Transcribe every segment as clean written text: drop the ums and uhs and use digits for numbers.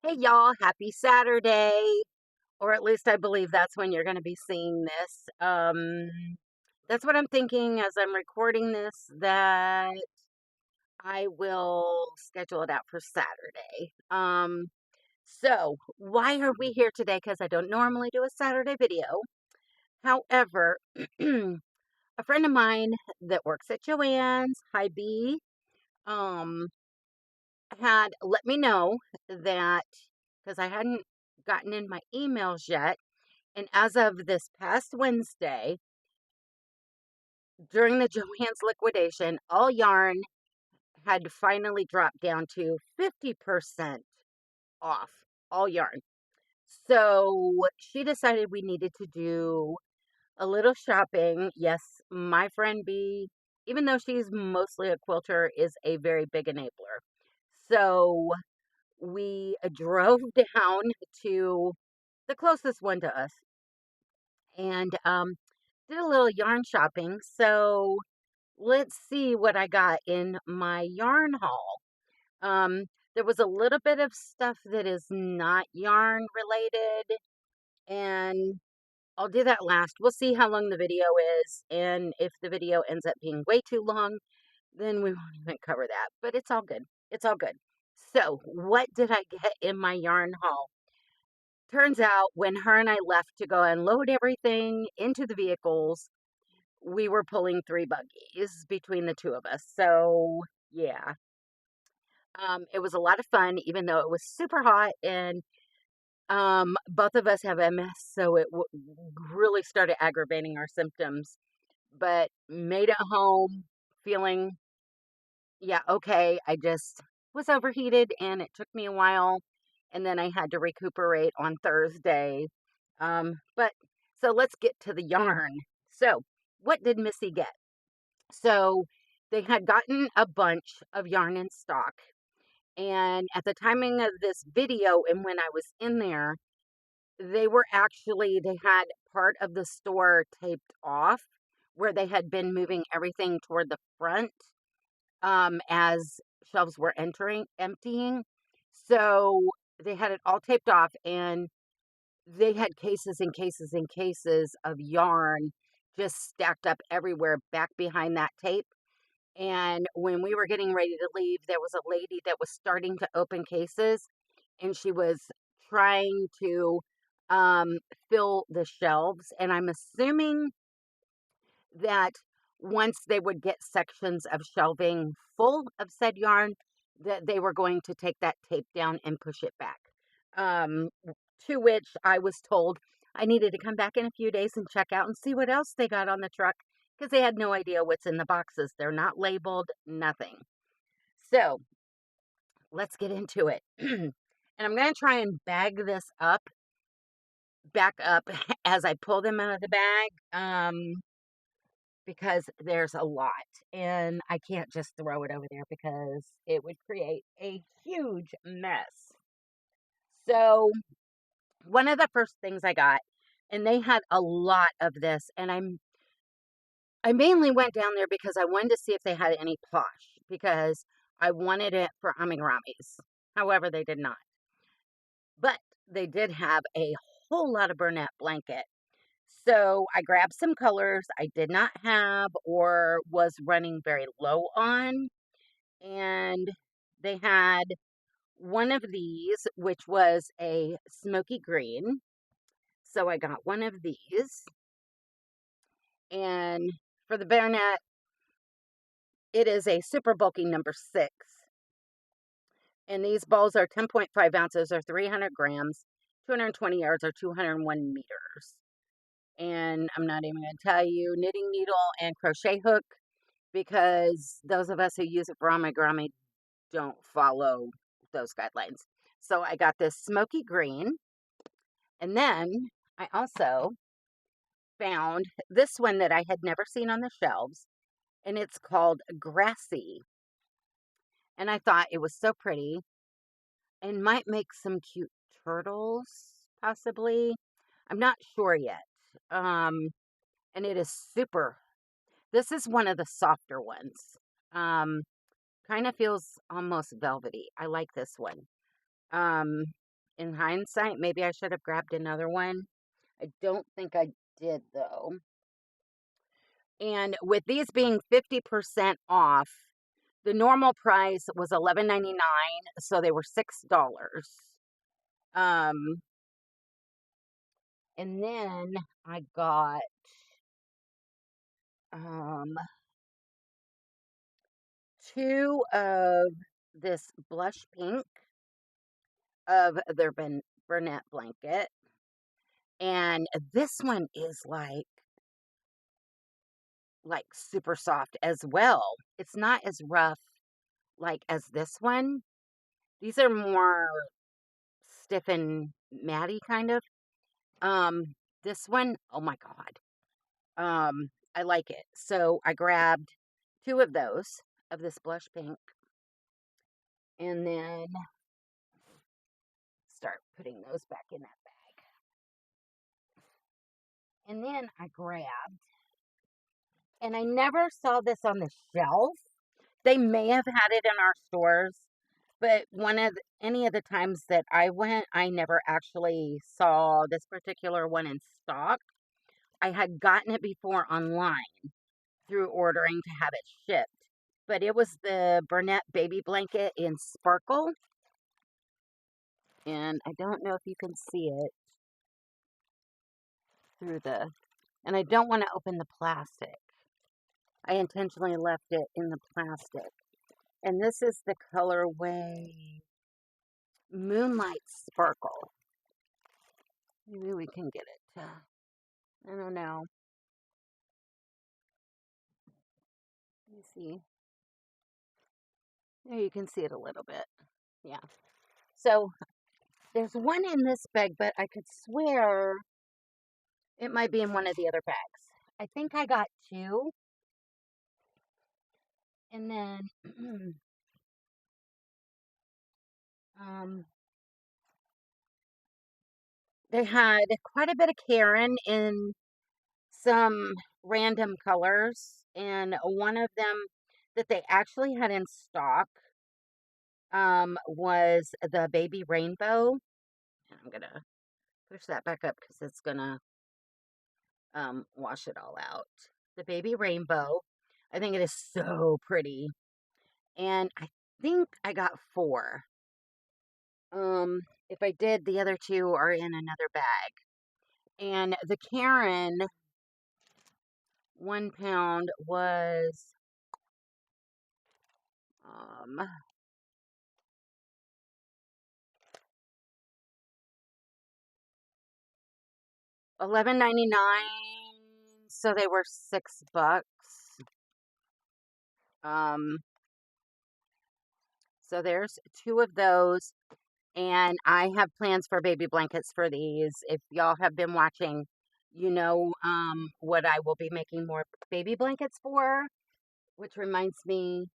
Hey y'all, happy Saturday. Or at least I believe that's when you're going to be seeing this. That's what I'm thinking as I'm recording this, that I will schedule it out for Saturday. So why are we here today? Because I don't normally do a Saturday video. However, a friend of mine that works at Joann's, hi B, um, had let me know that because I hadn't gotten in my emails yet. And as of this past Wednesday, during the Joann's liquidation, all yarn had finally dropped down to 50% off, all yarn. So she decided we needed to do a little shopping. Yes, my friend B, even though she's mostly a quilter, is a very big enabler. So we drove down to the closest one to us and did a little yarn shopping. So let's see what I got in my yarn haul. Um, there was a little bit of stuff that is not yarn related, and I'll do that last. We'll see how long the video is, and if the video ends up being way too long, then we won't even cover that. But it's all good. It's all good. So, what did I get in my yarn haul? Turns out when her and I left to go unload everything into the vehicles, we were pulling 3 buggies between the 2 of us. So, yeah. It was a lot of fun, even though it was super hot, and both of us have MS, so it really started aggravating our symptoms. But made it home feeling, yeah, okay. I just was overheated, and it took me a while, and then I had to recuperate on Thursday. But so let's get to the yarn. So, what did Missy get? So they had gotten a bunch of yarn in stock. And at the timing of this video, and when I was in there, they had part of the store taped off where they had been moving everything toward the front as shelves were emptying. So they had it all taped off, and they had cases and cases and cases of yarn just stacked up everywhere back behind that tape. And when we were getting ready to leave, there was a lady that was starting to open cases, and she was trying to um, fill the shelves. And I'm assuming that once they would get sections of shelving full of said yarn, that they were going to take that tape down and push it back. Um, to which I was told I needed to come back in a few days and check out and see what else they got on the truck because they had no idea what's in the boxes. They're not labeled, nothing. So let's get into it. And I'm going to try and bag this up, back up as I pull them out of the bag. Because there's a lot and I can't just throw it over there because it would create a huge mess. So, one of the first things I got, and they had a lot of this, and I mainly went down there because I wanted to see if they had any plush because I wanted it for amigurami's. However, they did not. But they did have a whole lot of Burnett blanket. So I grabbed some colors I did not have or was running very low on. And they had one of these, which was a smoky green. So I got one of these. And for the bayonet, it is a super bulky number 6. And these balls are 10.5 ounces or 300 grams, 220 yards or 201 meters. And I'm not even going to tell you knitting needle and crochet hook because those of us who use it for amigurumi don't follow those guidelines. So I got this smoky green, and then I also found this one that I had never seen on the shelves, and it's called Grassy. And I thought it was so pretty and might make some cute turtles, possibly. I'm not sure yet. And it is super. This is one of the softer ones. Um, Kind of feels almost velvety. I like this one. Um, in hindsight, maybe I should have grabbed another one. I don't think I did though. And with these being 50% off, the normal price was $11.99, so they were $6. Um, and then I got um two of this blush pink of their Burnett blanket. And this one is like super soft as well. It's not as rough like as this one. These are more stiff and matty kind of. This one, oh my God. I like it. So I grabbed two of those of this blush pink and then start putting those back in that bag. And then I grabbed, and I never saw this on the shelf. They may have had it in our stores, but any of the times that I went, I never actually saw this particular one in stock. I had gotten it before online through ordering to have it shipped, but it was the Burnett baby blanket in sparkle, and I don't know if you can see it through and I don't want to open the plastic. I intentionally left it in the plastic. And this is the colorway Moonlight Sparkle. Maybe we can get it. I don't know. Let me see. There you can see it a little bit. Yeah. So there's one in this bag, but I could swear it might be in one of the other bags. I think I got two. And then they had quite a bit of Karen in some random colors, and one of them that they actually had in stock was the baby rainbow. I'm gonna push that back up because it's gonna wash it all out. The baby rainbow. I think it is so pretty. And I think I got four. If I did, the other two are in another bag. And the Karen 1 pound was 11.99, so they were $6. So there's two of those, and I have plans for baby blankets for these. If y'all have been watching, you know what I will be making more baby blankets for, which reminds me,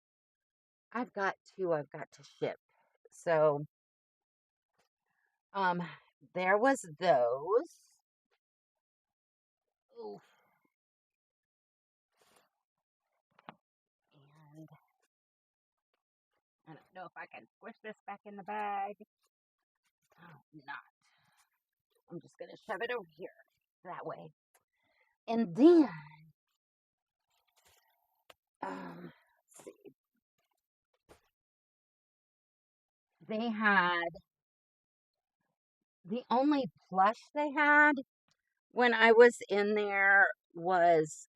I've got two I've got to ship. So there was those. Oof. And I don't know if I can squish this back in the bag. Oh, not. I'm just going to shove it over here that way. And then, let's see. They had the only plush they had when I was in there was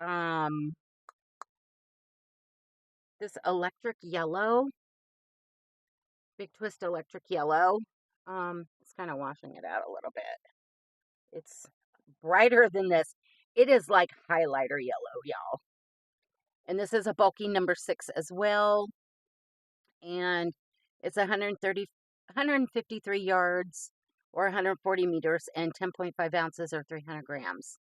this electric yellow, Big Twist electric yellow. It's kind of washing it out a little bit. It's brighter than this. It is like highlighter yellow, y'all. And this is a bulky number 6 as well. And it's 153 yards or 140 meters and 10.5 ounces or 300 grams.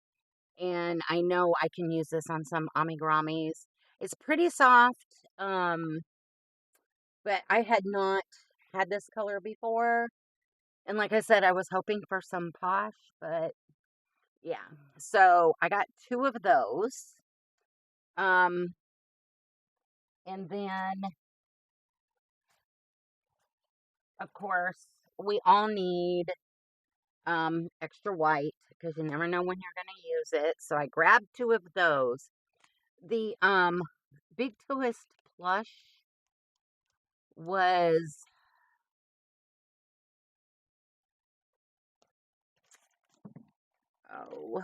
And I know I can use this on some amiguramis. It's pretty soft, but I had not had this color before. And like I said, I was hoping for some posh, but yeah. So I got two of those. And then, of course, we all need extra white because you never know when you're going to use it. So I grabbed two of those. The Big Twist plush was oh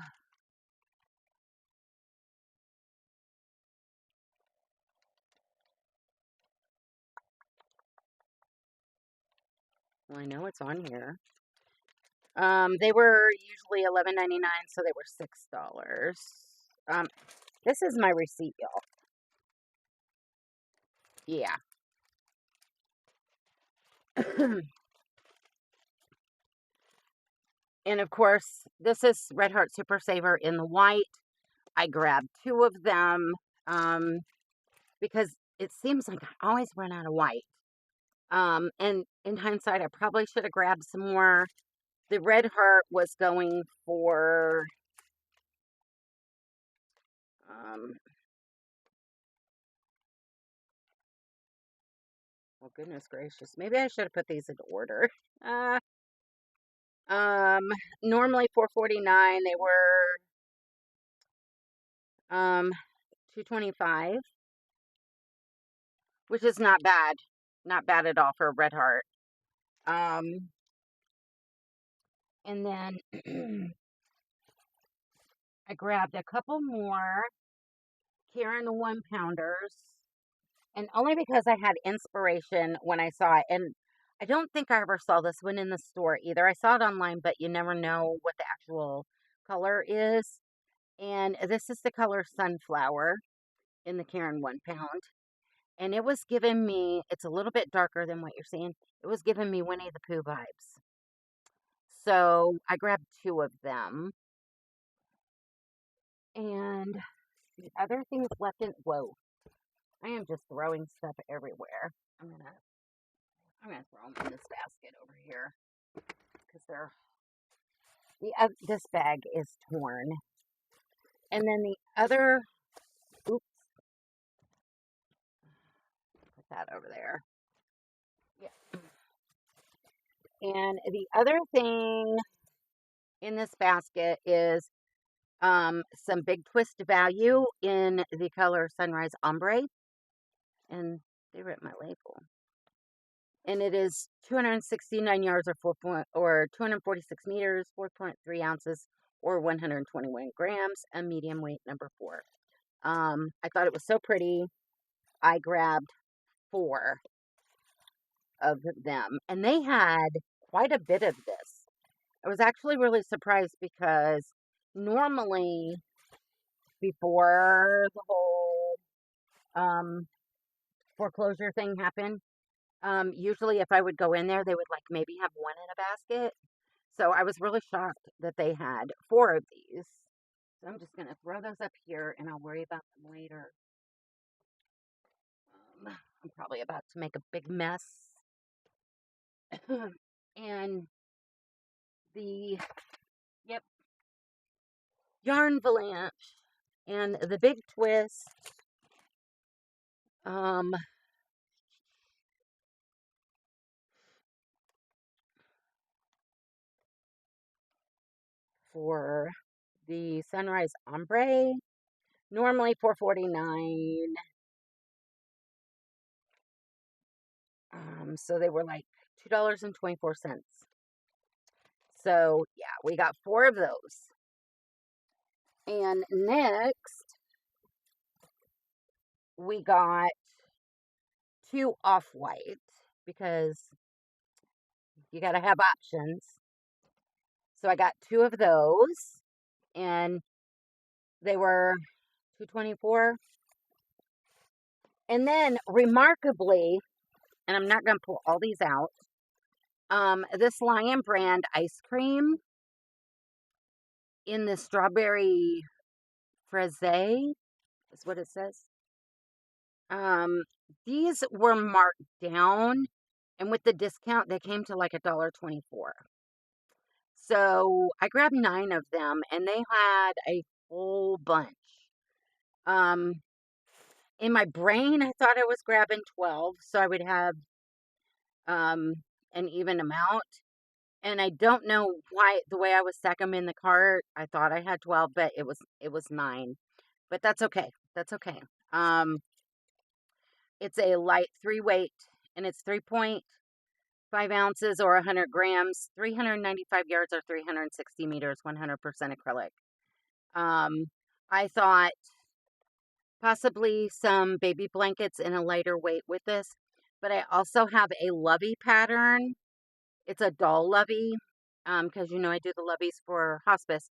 well, I know it's on here. They were usually $11.99, so they were $6. Um, this is my receipt, y'all. Yeah. And of course, this is Red Heart Super Saver in the white. I grabbed two of them because it seems like I always run out of white. And in hindsight, I probably should have grabbed some more. The Red Heart was going for well, goodness gracious. Maybe I should have put these into order. Uh, um, Normally $4.49. They were 2.25, which is not bad. Not bad at all for a Red Heart. And then I grabbed a couple more Karen 1-pounders. And only because I had inspiration when I saw it. And I don't think I ever saw this one in the store either. I saw it online, but you never know what the actual color is. And this is the color Sunflower in the Karen 1-pound. And it was giving me, it's a little bit darker than what you're seeing. It was giving me Winnie the Pooh vibes. So I grabbed two of them. And the other things left in, whoa, I am just throwing stuff everywhere. I'm gonna throw them in this basket over here because this bag is torn. And then the other, oops, put that over there. Yeah. And the other thing in this basket is some Big Twist value in the color Sunrise Ombre. And they ripped my label. And it is 269 yards or 246 meters, 4.3 ounces, or 121 grams, a medium weight number 4. I thought it was so pretty. I grabbed 4 of them, and they had quite a bit of this. I was actually really surprised because normally before the whole foreclosure thing happened, usually if I would go in there, they would like maybe have one in a basket. So I was really shocked that they had 4 of these. So I'm just going to throw those up here and I'll worry about them later. I'm probably about to make a big mess. And the, yep, Yarn Avalanche and the Big Twist. For the Sunrise Ombre, normally $4.49. So they were like $2.24. So yeah, we got 4 of those. And next, we got 2 off-white because you got to have options. So I got 2 of those, and they were $2.24. And then, remarkably, and I'm not going to pull all these out, this Lion brand ice cream in the strawberry fraise is what it says. These were marked down, and with the discount, they came to like $1.24. So I grabbed 9 of them, and they had a whole bunch. In my brain, I thought I was grabbing 12, so I would have and even them out. And I don't know why the way I was stacking them in the cart, I thought I had 12, but it was 9. But that's okay. That's okay. Um, it's a light 3 weight, and it's 3.5 ounces or 100 grams, 395 yards or 360 meters, 100% acrylic. Um, I thought possibly some baby blankets in a lighter weight with this, but I also have a lovey pattern. It's a doll lovey, because I do the loveys for hospice.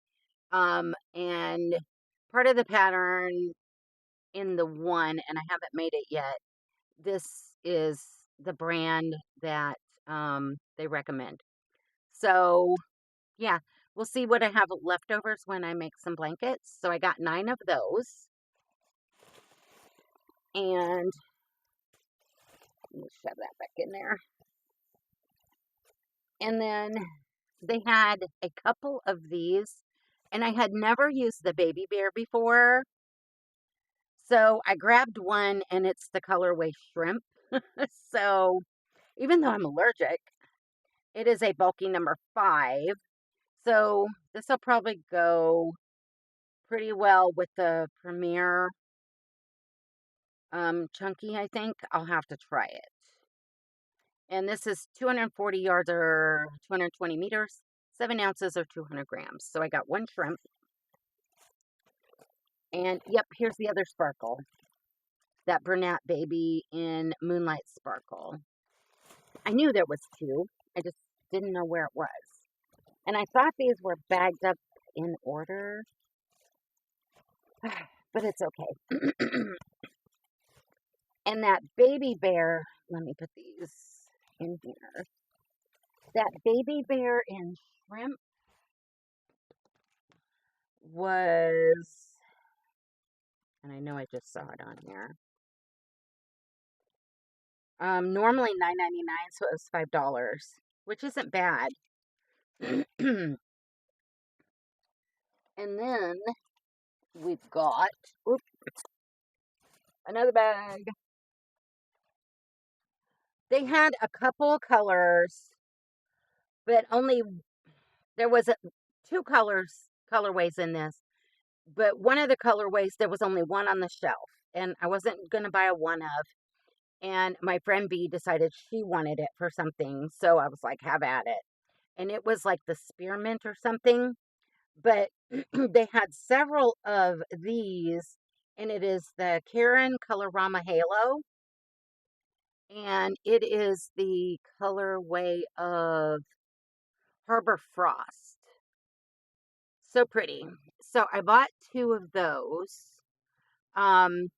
And part of the pattern in the one, and I haven't made it yet. This is the brand that they recommend. So yeah, we'll see what I have leftovers when I make some blankets. So I got 9 of those, and let me shove that back in there. And then they had a couple of these, and I had never used the baby bear before. So I grabbed one, and it's the colorway shrimp. So even though I'm allergic, it is a bulky number 5. So this will probably go pretty well with the Premier chunky, I think. I'll have to try it. And this is 240 yards or 220 meters, 7 ounces or 200 grams. So I got 1 shrimp. And yep, here's the other sparkle. That brunette baby in Moonlight Sparkle. I knew there was 2. I just didn't know where it was. And I thought these were bagged up in order. But it's okay. And that baby bear, let me put these in here. That baby bear in shrimp was, and I know I just saw it on here. Normally $9.99, so it was $5, which isn't bad. And then we've got, another bag. They had a couple colors, but there was 2 colorways in this. But one of the colorways, there was only one on the shelf, and I wasn't going to buy a one of. And my friend B decided she wanted it for something, so I was like, have at it. And it was like the spearmint or something, but they had several of these, and it is the Karen Colorama Halo, and it is the colorway of Harbor Frost. So pretty. So I bought 2 of those. In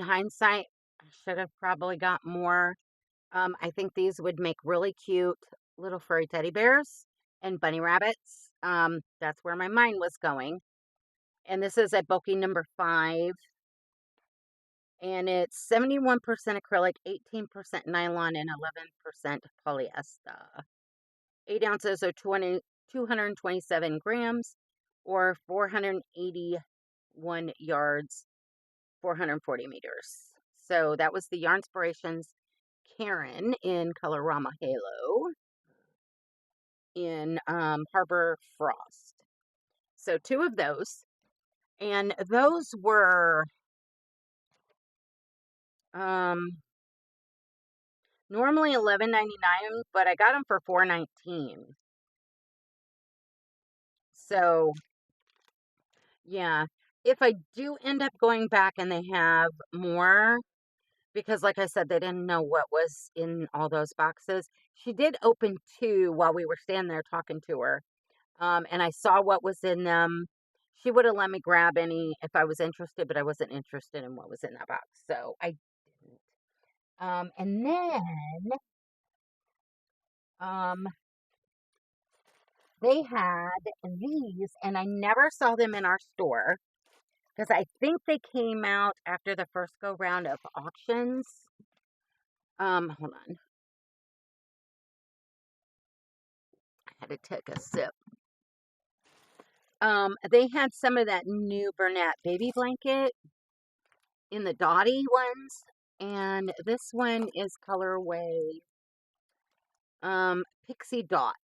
hindsight, I should have probably got more. I think these would make really cute little furry teddy bears and bunny rabbits. That's where my mind was going. And this is a bulky number 5. And it's 71% acrylic, 18% nylon, and 11% polyester. 8 ounces or 227 grams, or 481 yards, 440 meters. So that was the Yarnspirations Karen in Colorama Halo in Harbor Frost. So 2 of those. And those were normally $11.99, but I got them for $4.19. So yeah, if I do end up going back and they have more, because like I said, they didn't know what was in all those boxes. She did open 2 while we were standing there talking to her. And I saw what was in them. She would have let me grab any if I was interested, but I wasn't interested in what was in that box. So I didn't. And then they had these, and I never saw them in our store because I think they came out after the first go round of auctions. Hold on. I had to take a sip. They had some of that new Bernat baby blanket in the Dottie ones, and this one is colorway Pixie Dot.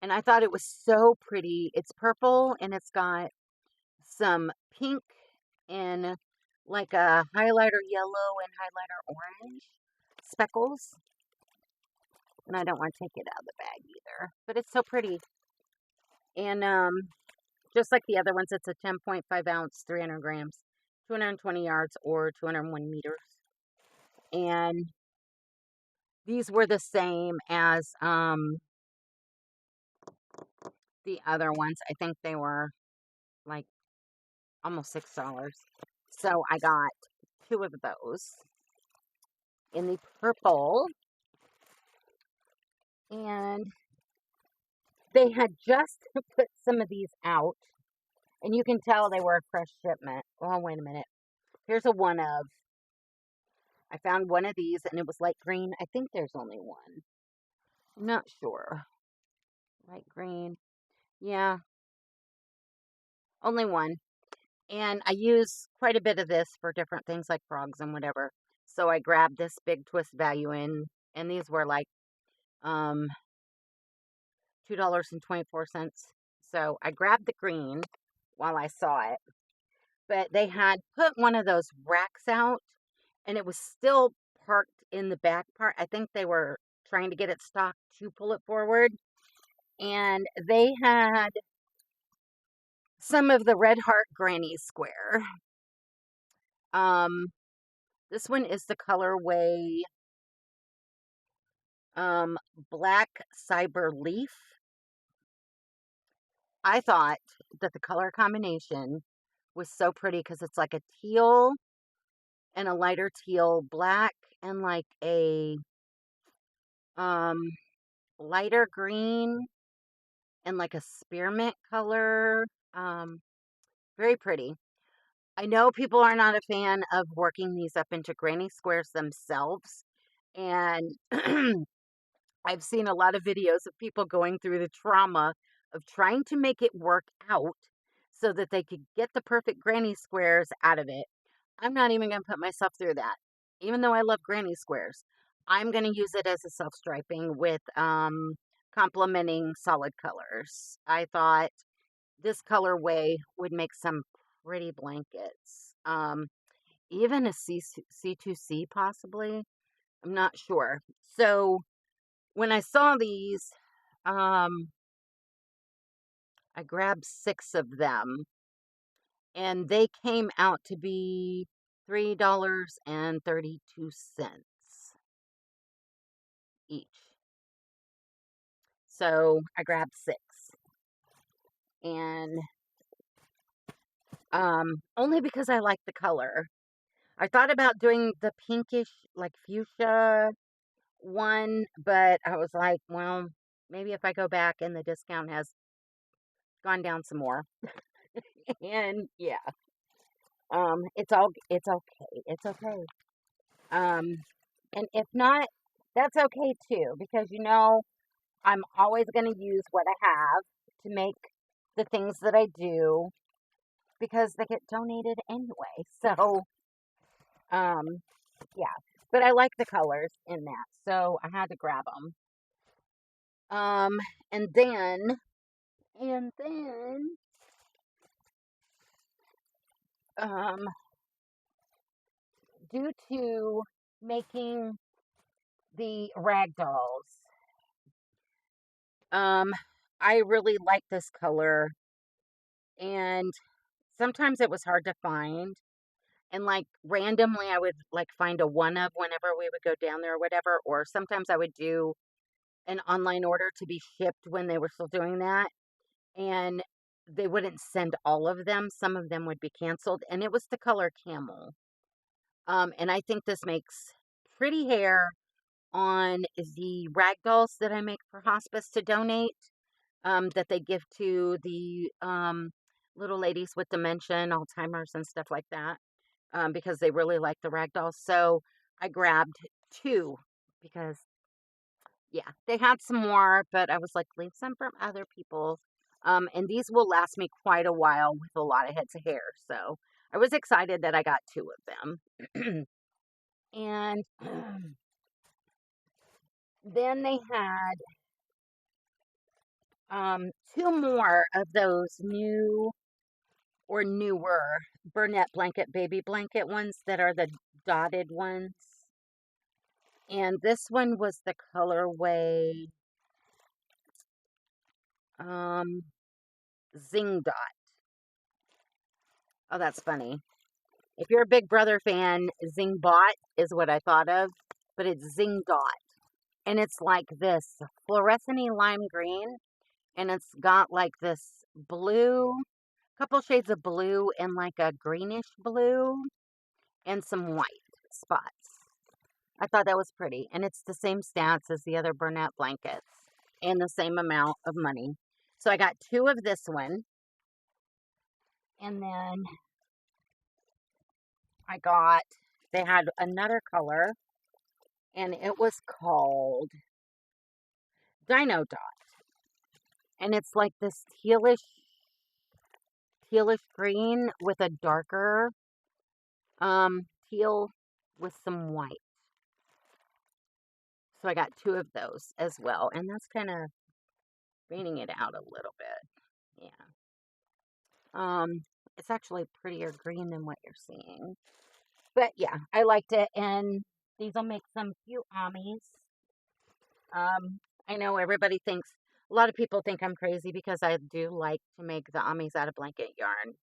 And I thought it was so pretty. It's purple and it's got some pink and like a highlighter yellow and highlighter orange speckles. And I don't want to take it out of the bag either. But it's so pretty. And just like the other ones, it's a 10.5 ounce, 300 grams, 220 yards, or 201 meters. And these were the same as the other ones. I think they were like almost $6. So I got 2 of those in the purple. And they had just put some of these out. And you can tell they were a fresh shipment. Oh, wait a minute. Here's a one of. I found one of these and it was light green. I think there's only one. I'm not sure. Light green. Yeah, only one. And I use quite a bit of this for different things like frogs and whatever. So I grabbed this big twist value in, and these were like $2.24. So I grabbed the green while I saw it. But they had put one of those racks out, and it was still parked in the back part. I think they were trying to get it stocked to pull it forward. And they had some of the Red Heart Granny Square. This one is the colorway Black Cyber Leaf. I thought that the color combination was so pretty because it's like a teal and a lighter teal, black and like a lighter green and like a spearmint color. Very pretty. I know people are not a fan of working these up into granny squares themselves, and I've seen a lot of videos of people going through the trauma of trying to make it work out so that they could get the perfect granny squares out of it. I'm not even going to put myself through that. Even though I love granny squares, I'm going to use it as a self-striping with complementing solid colors. I thought this colorway would make some pretty blankets. Even a C2C possibly. I'm not sure. So when I saw these, I grabbed 6 of them, and they came out to be $3.32 each. So I grabbed 6, and only because I like the color. I thought about doing the pinkish, like fuchsia one, but I was like, well, maybe if I go back and the discount has gone down some more. And yeah, it's okay. It's okay. Um, and if not, that's okay too, because I'm always going to use what I have to make the things that I do because they get donated anyway. So, um, yeah, but I like the colors in that, so I had to grab them. Um, and then, and then, um, due to making the rag dolls, um, I really like this color, and sometimes it was hard to find. And like randomly, I would like find a one of whenever we would go down there or whatever. Or sometimes I would do an online order to be shipped when they were still doing that. And they wouldn't send all of them. Some of them would be canceled. And it was the color camel. And I think this makes pretty hair on the rag dolls that I make for hospice to donate, that they give to the little ladies with dementia and Alzheimer's and stuff like that, because they really like the rag dolls. So I grabbed 2 because, yeah, they had some more, but I was like, leave some from other people. And these will last me quite a while with a lot of heads of hair. So I was excited that I got 2 of them. And Then they had two more of those new or newer Burnett blanket, baby blanket ones that are the dotted ones. And this one was the colorway Zing Dot. Oh, that's funny. If you're a Big Brother fan, Zing Bot is what I thought of, but it's Zing Dot. And it's like this fluorescent lime green, and it's got like this blue, couple shades of blue and like a greenish blue and some white spots. I thought that was pretty. And it's the same stats as the other Burnett blankets and the same amount of money. So I got two of this one. And then they had another color, and it was called Dino Dot. And it's like this tealish green with a darker teal with some white. So I got two of those as well. And that's kind of fading it out a little bit. Yeah. It's actually prettier green than what you're seeing. But yeah, I liked it. And these will make some cute amis. I know everybody thinks, a lot of people think I'm crazy because I do like to make the amis out of blanket yarn.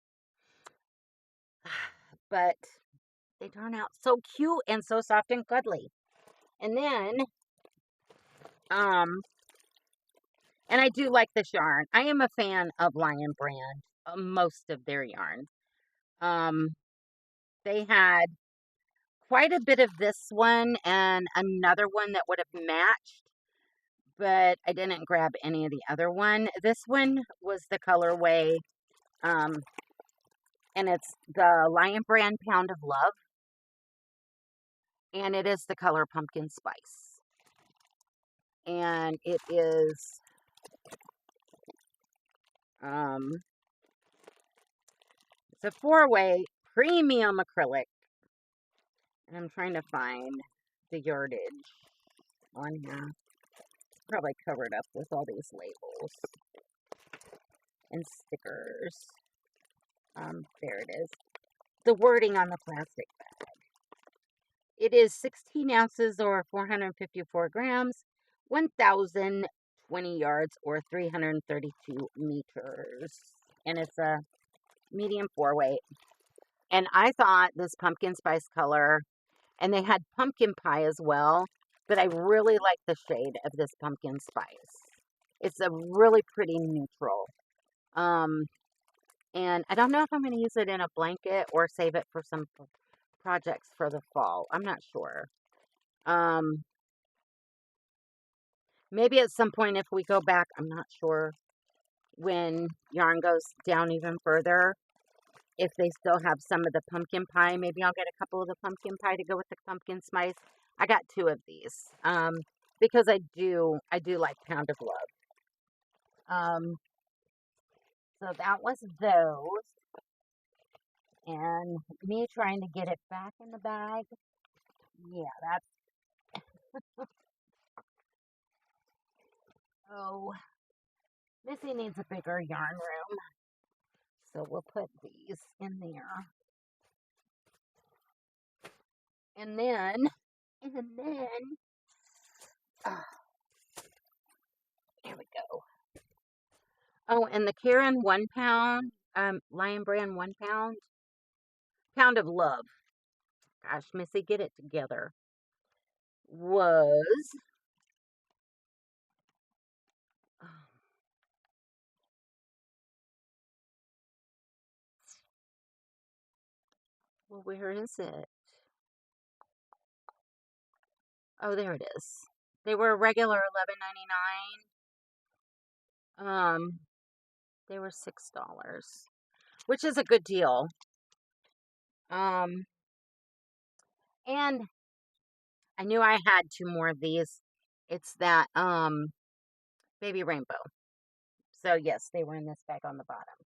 But they turn out so cute and so soft and cuddly. And then, and I do like this yarn. I am a fan of Lion Brand, most of their yarn. They had quite a bit of this one and another one that would have matched, but I didn't grab any of the other one. This one was the colorway, and it's the Lion Brand Pound of Love, and it is the color Pumpkin Spice. And it is, it's a 4-way premium acrylic. And I'm trying to find the yardage on here. Probably covered up with all these labels and stickers. There it is. The wording on the plastic bag. It is 16 ounces or 454 grams, 1,020 yards or 332 meters. And it's a medium 4-weight. And I thought this pumpkin spice color, and they had pumpkin pie as well, but I really like the shade of this pumpkin spice. It's a really pretty neutral. And I don't know if I'm going to use it in a blanket or save it for some projects for the fall. I'm not sure. Maybe at some point if we go back, I'm not sure, when yarn goes down even further, if they still have some of the pumpkin pie, maybe I'll get a couple of the pumpkin pie to go with the pumpkin spice. I got two of these because I do like Pound of Love. So that was those. And me trying to get it back in the bag. Yeah, that's... Oh, Missy needs a bigger yarn room. So we'll put these in there. And then, oh, there we go. Oh, and the Karen 1 pound, Lion Brand 1 pound, Pound of Love. Gosh, Missy, get it together. Was, well, where is it? Oh, there it is. They were a regular $11.99. They were $6, which is a good deal. And I knew I had two more of these. It's that baby rainbow. So yes, they were in this bag on the bottom.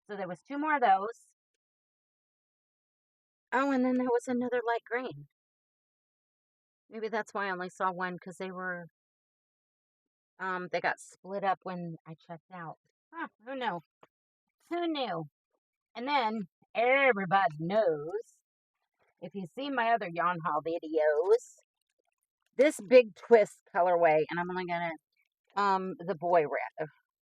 So there was two more of those. Oh, and then there was another light green. Maybe that's why I only saw one, because they were They got split up when I checked out. Huh, who knew? Who knew? And then everybody knows, if you see my other yarn haul videos, this big twist colorway, and I'm only gonna the boy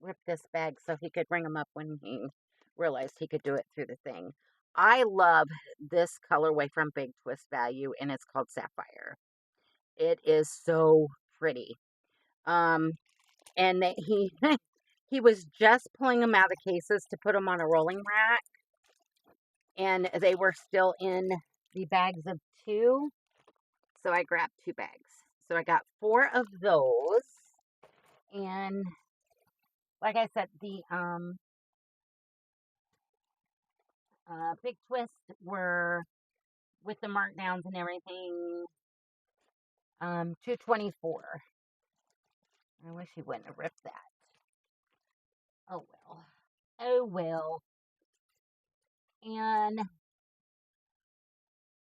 ripped this bag so he could ring them up when he realized he could do it through the thing. I love this colorway from Big Twist Value, and it's called Sapphire. It is so pretty. Um, and he he was just pulling them out of the cases to put them on a rolling rack, and they were still in the bags of 2. So I grabbed 2 bags. So I got 4 of those. And like I said, the Big Twist were with the markdowns and everything, $2.24. I wish he wouldn't have ripped that. Oh well. Oh well. And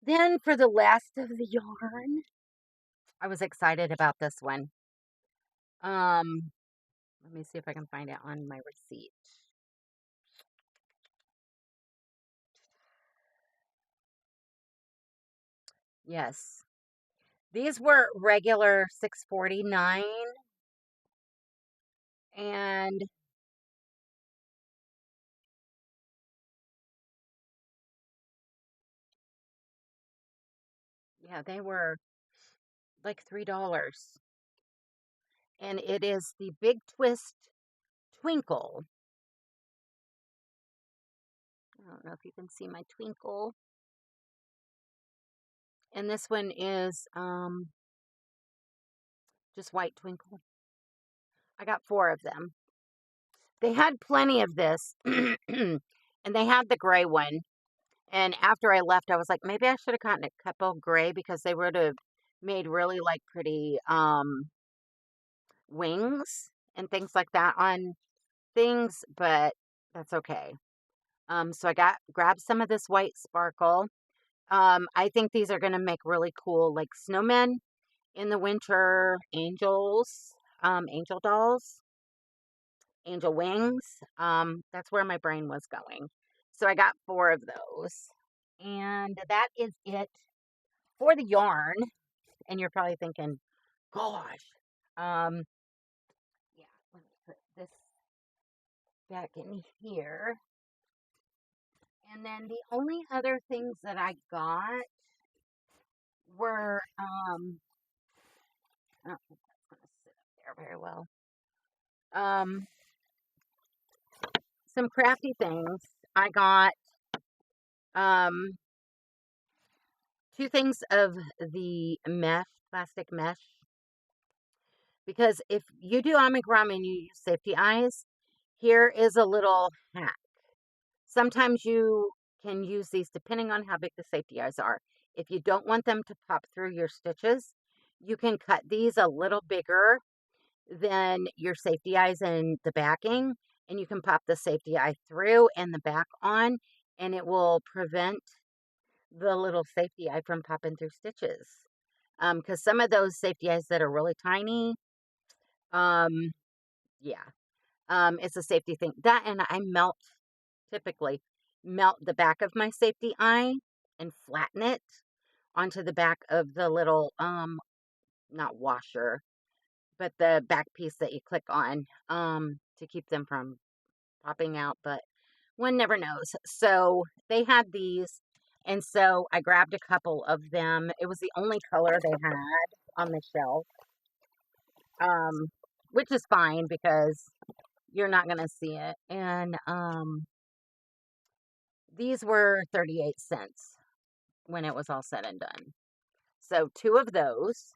then for the last of the yarn, I was excited about this one. Let me see if I can find it on my receipt. Yes. These were regular $6.49, and yeah, they were like $3. And it is the Big Twist Twinkle. I don't know if you can see my twinkle. And this one is just white twinkle. I got 4 of them. They had plenty of this, and they had the gray one. And after I left, I was like, maybe I should have gotten a couple gray because they would have made really like pretty wings and things like that on things, but that's okay. So I grabbed some of this white sparkle. I think these are gonna make really cool like snowmen in the winter, angels, angel dolls, angel wings. That's where my brain was going. So I got 4 of those. And that is it for the yarn. And you're probably thinking, gosh, yeah, let me put this back in here. And then the only other things that I got were, I don't think that's going to sit up there very well. Some crafty things. I got, 2 things of the mesh, plastic mesh. Because if you do amigurumi and you use safety eyes, here is a little hack. Sometimes you can use these depending on how big the safety eyes are. If you don't want them to pop through your stitches, you can cut these a little bigger than your safety eyes and the backing, and you can pop the safety eye through and the back on, and it will prevent the little safety eye from popping through stitches. Because some of those safety eyes that are really tiny, um, yeah, it's a safety thing. That, and I typically melt the back of my safety eye and flatten it onto the back of the little, not washer, but the back piece that you click on, to keep them from popping out, but one never knows. So they had these, and so I grabbed a couple of them. It was the only color they had on the shelf, which is fine because you're not going to see it. And these were 38 cents when it was all said and done. So 2 of those.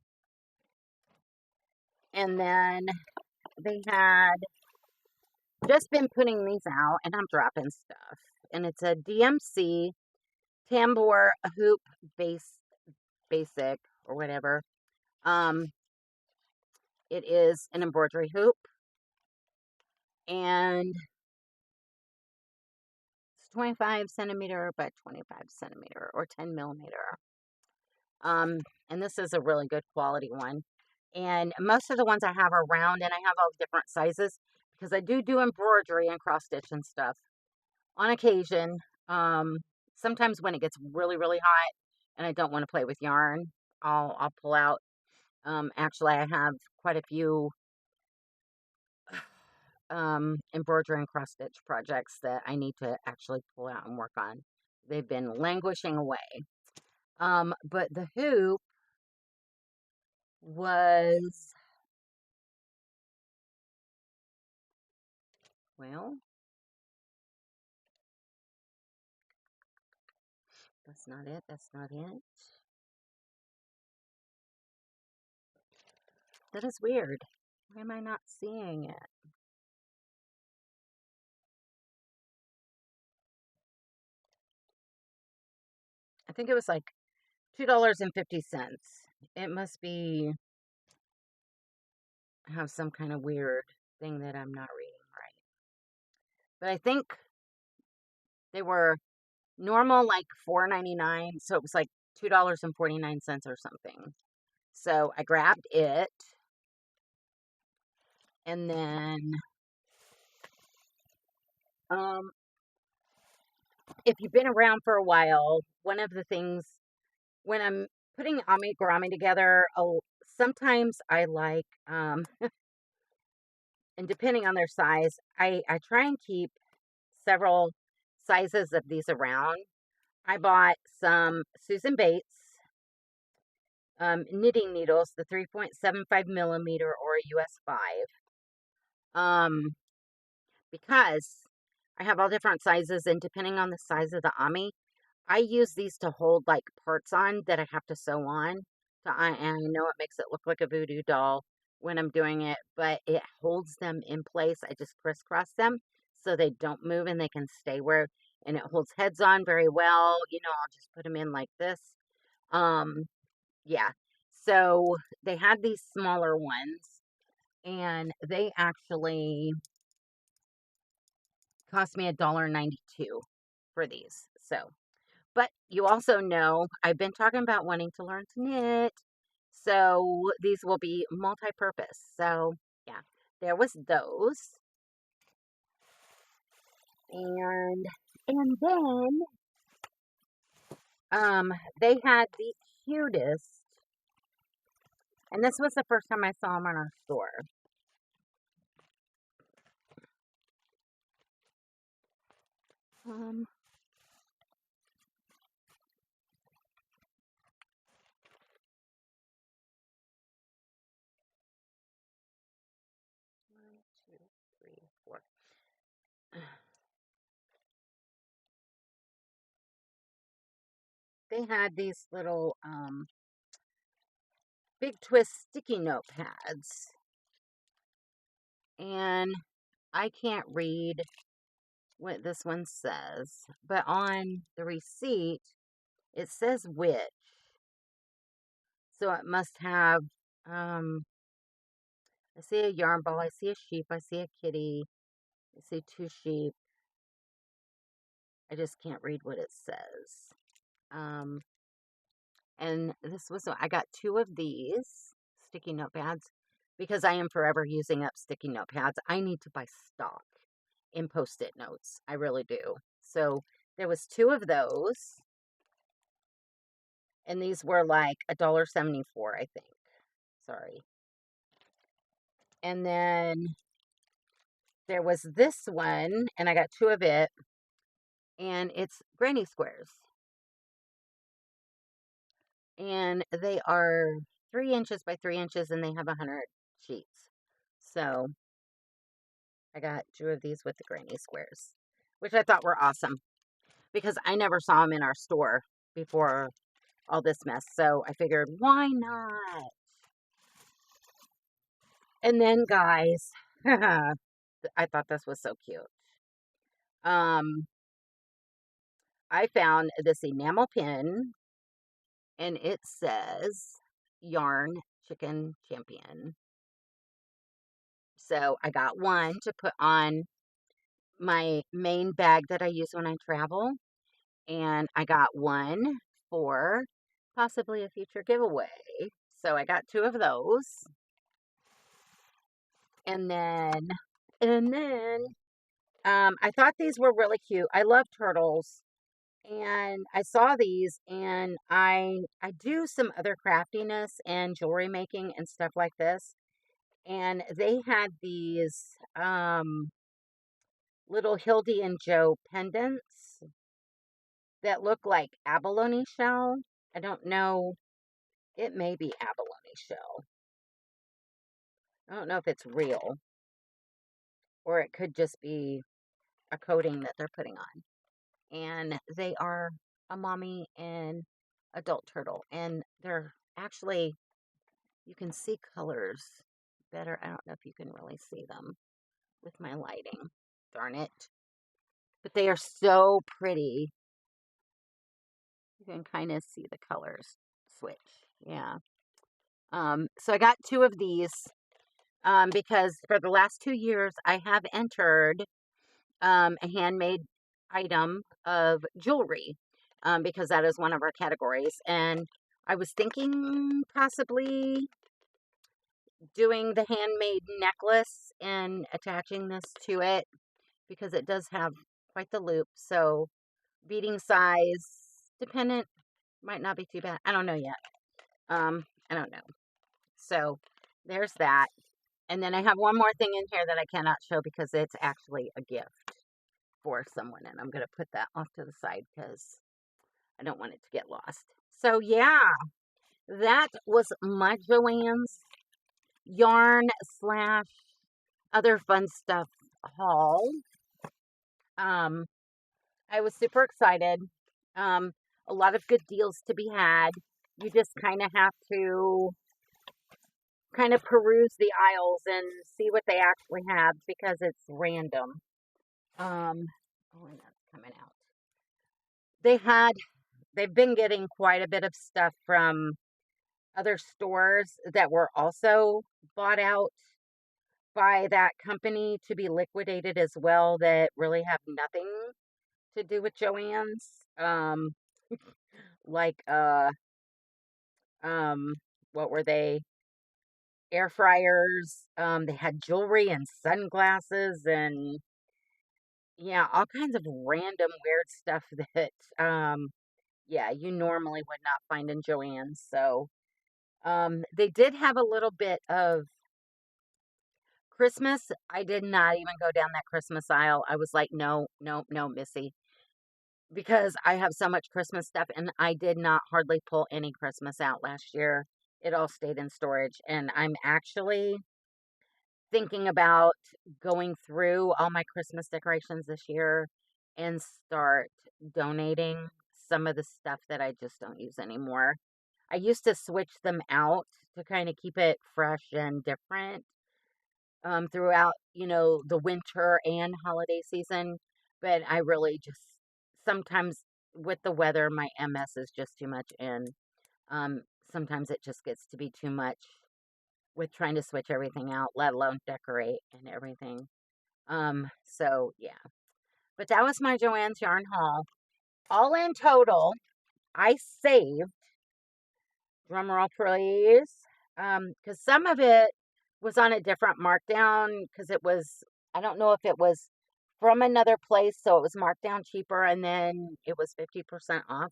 And then they had just been putting these out, and I'm dropping stuff. And it's a DMC tambour hoop basic or whatever. It is an embroidery hoop, and it's 25 centimeter by 25 centimeter or 10 millimeter. And this is a really good quality one. And most of the ones I have are round, and I have all different sizes because I do embroidery and cross stitch and stuff on occasion. Um, Sometimes when it gets really hot and I don't want to play with yarn, I'll pull out. Actually, I have quite a few embroidery and cross stitch projects that I need to actually pull out and work on. They've been languishing away. But the hoop was, well, that's not it. That's not it. That is weird. Why am I not seeing it? I think it was like $2.50. It must be have some kind of weird thing that I'm not reading right. But I think they were normal like $4.99, so it was like $2.49 or something. So I grabbed it, and then um if you've been around for a while, one of the things when I'm putting amigurumi together, sometimes I like and depending on their size, I try and keep several sizes of these around. I bought some Susan Bates knitting needles, the 3.75 millimeter or a US 5, because I have all different sizes, and depending on the size of the ami, I use these to hold like parts on that I have to sew on. And I know it makes it look like a voodoo doll when I'm doing it, but it holds them in place. I just crisscross them so they don't move and they can stay where, and it holds heads on very well. I'll just put them in like this. Um, yeah. So they had these smaller ones, and they actually cost me $1.92 for these. So, but you also know I've been talking about wanting to learn to knit. So these will be multi-purpose. So yeah, there was those. And then they had the cutest, and this was the first time I saw them in our store. Um 1, 2, 3, 4. They had these little big twist sticky note pads, and I can't read what this one says, but on the receipt it says witch, so it must have. I see a yarn ball, I see a sheep, I see a kitty, I see 2 sheep. I just can't read what it says. Um, and this was, I got 2 of these sticky notepads because I am forever using up sticky notepads. I need to buy stock in post-it notes. I really do. So there was 2 of those, and these were like $1.74, I think. Sorry. And then there was this one, and I got 2 of it, and it's granny squares. And they are 3 inches by 3 inches, and they have 100 sheets. So I got 2 of these with the granny squares, which I thought were awesome because I never saw them in our store before all this mess. So I figured, why not? And then, guys, I thought this was so cute. Um, I found this enamel pin, and it says Yarn Chicken Champion. So I got one to put on my main bag that I use when I travel, and I got one for possibly a future giveaway. So I got 2 of those. And then, and then, I thought these were really cute. I love turtles. And I saw these, and I do some other craftiness and jewelry making and stuff like this. And they had these little Hildy and Joe pendants that look like abalone shell. I don't know. It may be abalone shell. I don't know if it's real, or it could just be a coating that they're putting on. And they are a mommy and adult turtle. And they're actually, you can see colors better. I don't know if you can really see them with my lighting. Darn it. But they are so pretty. You can kind of see the colors switch. Yeah. So I got two of these because for the last 2 years I have entered a handmade item of jewelry because that is one of our categories. And I was thinking possibly doing the handmade necklace and attaching this to it because it does have quite the loop. So beading size dependent might not be too bad. I don't know yet. I don't know. So there's that. And then I have one more thing in here that I cannot show because it's actually a gift for someone. And I'm going to put that off to the side because I don't want it to get lost. So yeah, that was my Joann's yarn slash other fun stuff haul. Um, I was super excited. A lot of good deals to be had. You just kind of have to kind of peruse the aisles and see what they actually have because it's random. Oh, and that's coming out. They had, they've been getting quite a bit of stuff from other stores that were also bought out by that company to be liquidated as well that really have nothing to do with Joann's. Like um what were they? Air fryers. They had jewelry and sunglasses and yeah, all kinds of random weird stuff that yeah, you normally would not find in Joann's. So they did have a little bit of Christmas. I did not even go down that Christmas aisle. I was like, no, no, no, Missy, because I have so much Christmas stuff and I did not hardly pull any Christmas out last year. It all stayed in storage. And I'm actually thinking about going through all my Christmas decorations this year and start donating some of the stuff that I just don't use anymore. I used to switch them out to kind of keep it fresh and different throughout, the winter and holiday season. But I really just sometimes with the weather, my MS is just too much, and um, sometimes it just gets to be too much with trying to switch everything out, let alone decorate and everything. So yeah. But that was my Joann's yarn haul. All in total, I saved, drum roll please, because some of it was on a different markdown because it was, I don't know if it was from another place, so it was marked down cheaper and then it was 50% off.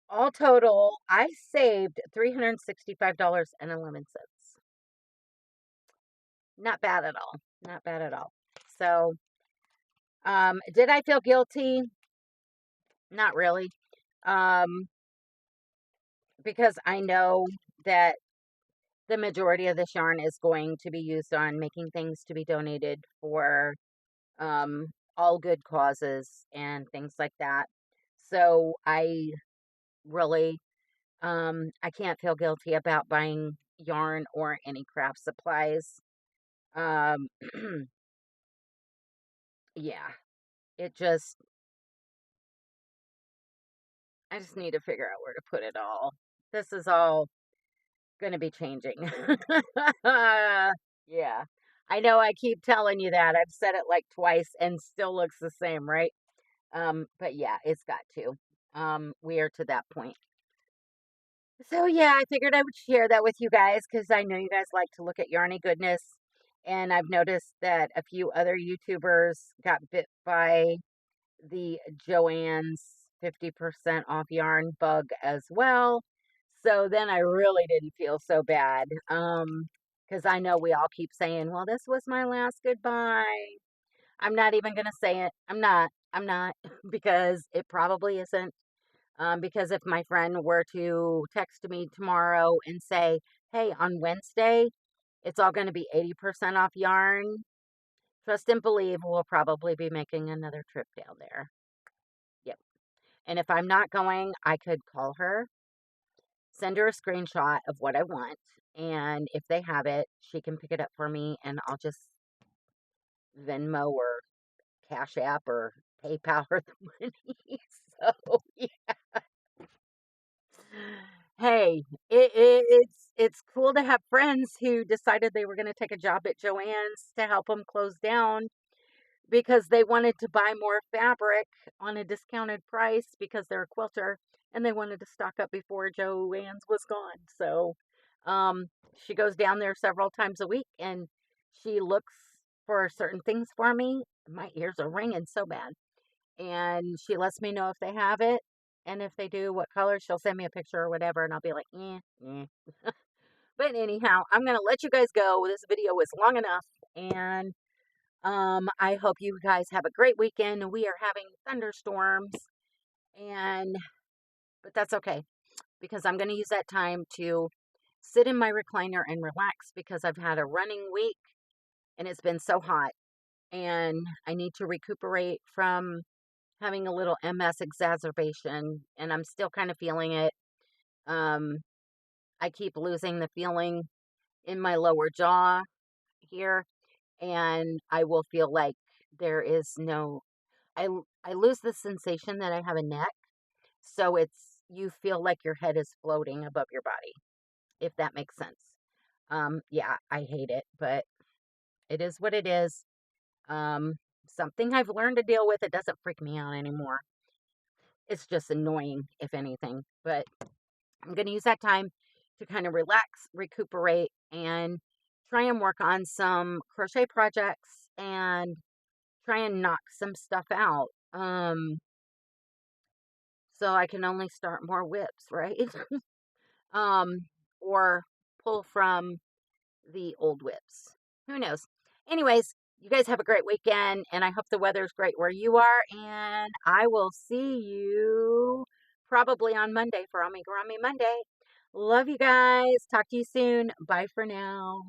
All total, I saved $365.11. Not bad at all. Not bad at all. So, did I feel guilty? Not really. Um, because I know that the majority of this yarn is going to be used on making things to be donated for all good causes and things like that. So I really, I can't feel guilty about buying yarn or any craft supplies. Um, yeah, it just, I just need to figure out where to put it all. This is all going to be changing. Yeah. I know I keep telling you that. I've said it like twice and still looks the same, right? But yeah, it's got to. We are to that point. So yeah, I figured I would share that with you guys because I know you guys like to look at yarny goodness. And I've noticed that a few other YouTubers got bit by the Joann's 50% off yarn bug as well. So then I really didn't feel so bad. Because I know we all keep saying, well, this was my last goodbye. I'm not even gonna say it. I'm not because it probably isn't. Because if my friend were to text me tomorrow and say, hey, on Wednesday, it's all going to be 80% off yarn, trust and believe we'll probably be making another trip down there. Yep. And if I'm not going, I could call her, send her a screenshot of what I want. And if they have it, she can pick it up for me and I'll just Venmo or Cash App or PayPal her the money. So, yeah. Hey, it's cool to have friends who decided they were going to take a job at Joann's to help them close down because they wanted to buy more fabric on a discounted price because they're a quilter and they wanted to stock up before Joann's was gone. So, um, she goes down there several times a week and she looks for certain things for me. My ears are ringing so bad and she lets me know if they have it. And if they do, what color, she'll send me a picture or whatever, and I'll be like, eh. But anyhow, I'm gonna let you guys go. This video is long enough, and I hope you guys have a great weekend. We are having thunderstorms, and but that's okay because I'm gonna use that time to sit in my recliner and relax because I've had a running week and it's been so hot, and I need to recuperate from having a little MS exacerbation, and I'm still kind of feeling it. Um, I keep losing the feeling in my lower jaw here, and I will feel like there is no. I lose the sensation that I have a neck, so it's you feel like your head is floating above your body, if that makes sense. Yeah, I hate it, but it is what it is. Um, Something I've learned to deal with. It doesn't freak me out anymore. It's just annoying, if anything. But I'm going to use that time to kind of relax, recuperate, and try and work on some crochet projects and try and knock some stuff out. So I can only start more whips, right? um, or pull from the old whips. Who knows? Anyways, you guys have a great weekend, and I hope the weather's great where you are. And I will see you probably on Monday for Ami Grami Monday. Love you guys. Talk to you soon. Bye for now.